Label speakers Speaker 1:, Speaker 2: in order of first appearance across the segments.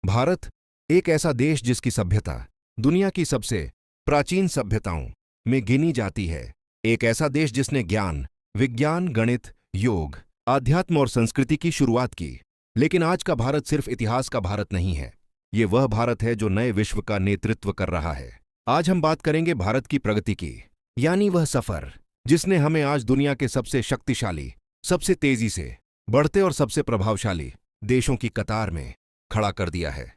Speaker 1: भारत एक ऐसा देश जिसकी सभ्यता दुनिया की सबसे प्राचीन सभ्यताओं में गिनी जाती है। एक ऐसा देश जिसने ज्ञान, विज्ञान, गणित, योग, आध्यात्म और संस्कृति की शुरुआत की। लेकिन आज का भारत सिर्फ इतिहास का भारत नहीं है। ये वह भारत है जो नए विश्व का नेतृत्व कर रहा है। आज हम बात करेंगे भारत की प्रगति की, यानी वह सफर जिसने हमें आज दुनिया के सबसे शक्तिशाली, सबसे तेजी से बढ़ते और सबसे प्रभावशाली देशों की कतार में खड़ा कर दिया है।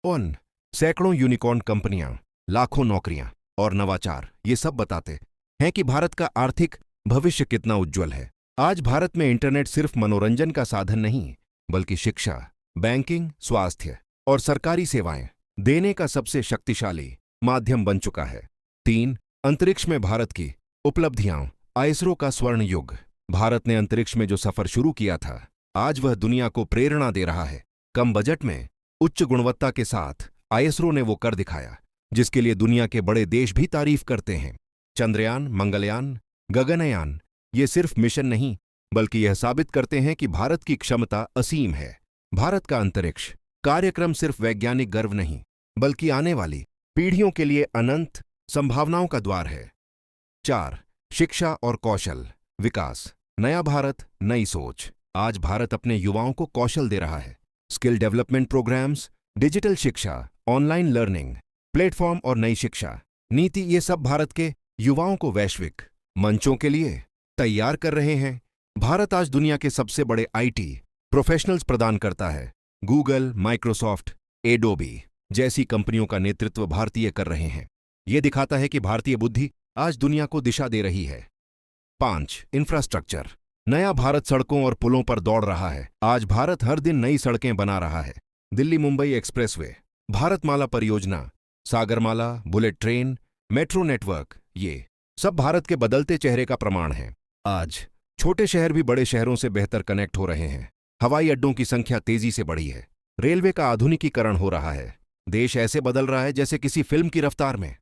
Speaker 1: उन सैकड़ों यूनिकॉर्न कंपनियां, लाखों नौकरियां और नवाचार ये सब बताते हैं कि भारत का आर्थिक भविष्य कितना उज्जवल है। आज भारत में इंटरनेट सिर्फ मनोरंजन का साधन नहीं, बल्कि शिक्षा, बैंकिंग, स्वास्थ्य और सरकारी सेवाएं देने का सबसे शक्तिशाली माध्यम बन चुका है। 3. अंतरिक्ष में भारत की उपलब्धियां। इसरो का स्वर्ण युग। भारत ने अंतरिक्ष में जो सफर शुरू किया था, आज वह दुनिया को प्रेरणा दे रहा है। कम बजट में उच्च गुणवत्ता के साथ इसरो ने वो कर दिखाया जिसके लिए दुनिया के बड़े देश भी तारीफ करते हैं। चंद्रयान, मंगलयान, गगनयान ये सिर्फ मिशन नहीं, बल्कि यह साबित करते हैं कि भारत की क्षमता असीम है। भारत का अंतरिक्ष कार्यक्रम सिर्फ वैज्ञानिक गर्व नहीं, बल्कि आने वाली पीढ़ियों के लिए अनंत संभावनाओं का द्वार है। 4. शिक्षा और कौशल विकास। नया भारत, नई सोच। आज भारत अपने युवाओं को कौशल दे रहा है। स्किल डेवलपमेंट प्रोग्राम्स, डिजिटल शिक्षा, ऑनलाइन लर्निंग प्लेटफॉर्म और नई शिक्षा नीति, ये सब भारत के युवाओं को वैश्विक मंचों के लिए तैयार कर रहे हैं। भारत आज दुनिया के सबसे बड़े आईटी प्रोफेशनल्स प्रदान करता है। गूगल, माइक्रोसॉफ्ट, एडोबी जैसी कंपनियों का नेतृत्व भारतीय कर रहे हैं। ये दिखाता है कि भारतीय बुद्धि आज दुनिया को दिशा दे रही है। 5. इंफ्रास्ट्रक्चर। नया भारत सड़कों और पुलों पर दौड़ रहा है। आज भारत हर दिन नई सड़कें बना रहा है। दिल्ली मुंबई एक्सप्रेसवे, भारतमाला परियोजना, Sagarmala, bullet train, metro network, ये सब भारत के बदलते चेहरे का प्रमाण है। आज छोटे शहर भी बड़े शहरों से बेहतर कनेक्ट हो रहे हैं। हवाई अड्डों की संख्या तेजी से बढ़ी है। रेलवे का आधुनिकीकरण हो रहा है। देश ऐसे बदल रहा है जैसे किसी फिल्म की रफ्तार में।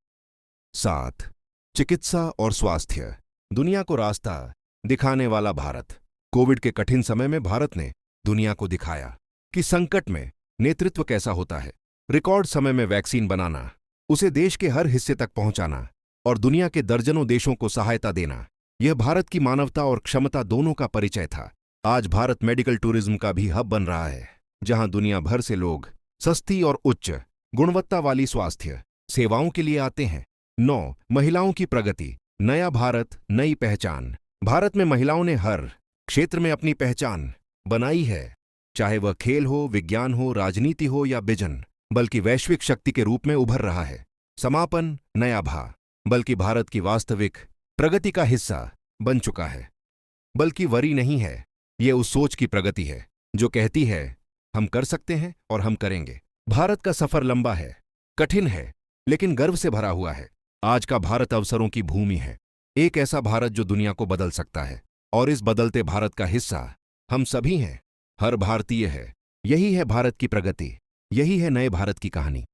Speaker 1: 7. चिकित्सा और स्वास्थ्य। दुनिया को रास्ता दिखाने वाला भारत। कोविड के कठिन समय में भारत ने दुनिया को दिखाया कि संकट में नेतृत्व कैसा होता है। रिकॉर्ड समय में वैक्सीन बनाना, उसे देश के हर हिस्से तक पहुंचाना और दुनिया के दर्जनों देशों को सहायता देना, यह भारत की मानवता और क्षमता दोनों का परिचय था। आज भारत मेडिकल टूरिज्म का भी हब बन रहा है, जहां दुनिया भर से लोग सस्ती और उच्च गुणवत्ता वाली स्वास्थ्य सेवाओं के लिए आते हैं। 9. महिलाओं की प्रगति। नया भारत, नई पहचान। भारत में महिलाओं ने हर क्षेत्र में अपनी पहचान बनाई है, चाहे वह खेल हो, विज्ञान हो, राजनीति हो या विजन, बल्कि वैश्विक शक्ति के रूप में उभर रहा है। समापन नया बल्कि भारत की वास्तविक प्रगति का हिस्सा बन चुका है। बल्कि वरी नहीं है, ये उस सोच की प्रगति है जो कहती है हम कर सकते हैं और हम करेंगे। भारत का सफर लंबा है, कठिन है, लेकिन गर्व से भरा हुआ है। आज का भारत अवसरों की भूमि है, एक ऐसा भारत जो दुनिया को बदल सकता है। और इस बदलते भारत का हिस्सा हम सभी हैं, हर भारतीय है। यही है भारत की प्रगति, यही है नए भारत की कहानी।